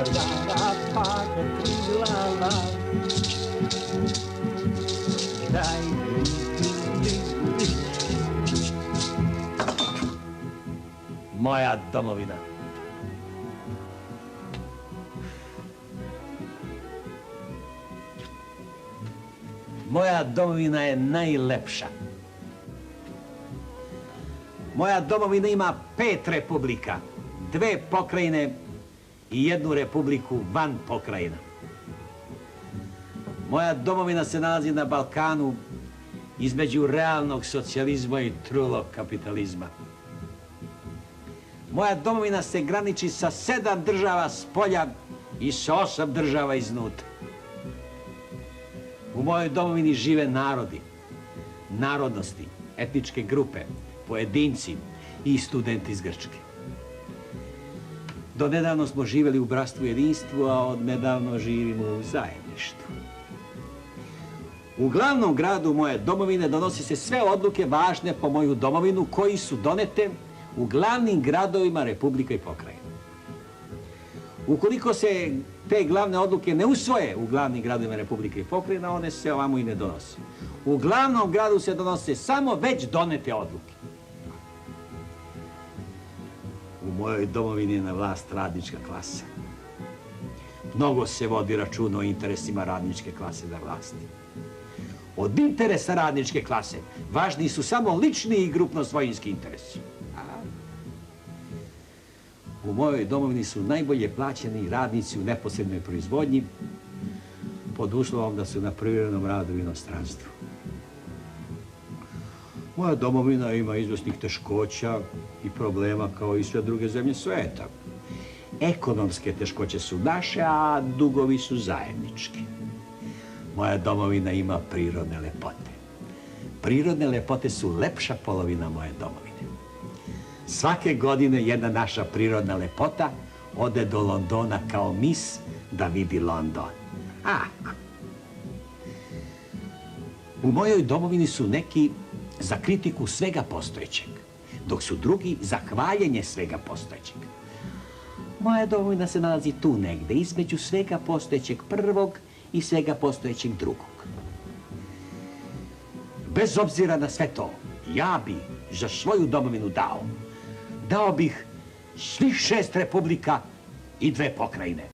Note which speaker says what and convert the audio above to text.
Speaker 1: Marara paga trilala. Daj mi. Moja domovina. Moja domovina je najlepša. Moja domovina ima 5 republika, 2 pokrajine i 1 republiku van pokrajina. Moja domovina se nalazi na Balkanu između realnog socijalizma i trulog kapitalizma. Moja domovina se graniči sa 7 država s polja i sa 8 država iznutra. U mojoj domovini žive narodi, narodnosti, etničke grupe, pojedinci i studenti iz Grčke. Do nedavno smo živjeli u bratstvu i jedinstvu, a od nedavno živimo u zajedništvu. U glavnom gradu moje domovine donose se sve odluke važne po moju domovinu koji su donete u glavnim gradovima Republika i pokrajina. Ukoliko se te glavne odluke ne usvoje u glavnim gradovima Republike i pokrajina, one se ovamo i ne donose. U glavnom gradu se donose samo već donete odluke. U mojoj domovini je na vlast radnička klasa. Mnogo se vodi računa o interesima radničke klase na vlasti. Od interesa radničke klase važni su samo lični i grupno-svojinski interesi. U mojoj domovini su najbolje plaćeni radnici u neposrednoj proizvodnji pod uslovom da su na privremenom radu u inostranstvu. Moja domovina ima izvjesnih teškoća i problema kao i sve druge zemlje sveta. Ekonomske teškoće su naše, a dugovi su zajednički. Moja domovina ima prirodne lepote. Prirodne lepote su lepša polovina moje domovine. Svake godine jedna naša prirodna lepota ode do Londona kao mis da vidi London. Ako. U mojoj domovini su neki za kritiku svega postojećeg, dok su drugi za hvaljenje svega postojećeg. Moja domovina se nalazi tu negde, između svega postojećeg prvog i svega postojećeg drugog. Bez obzira na sve to, ja bi za svoju domovinu dao bih svih 6 republika i 2 pokrajine.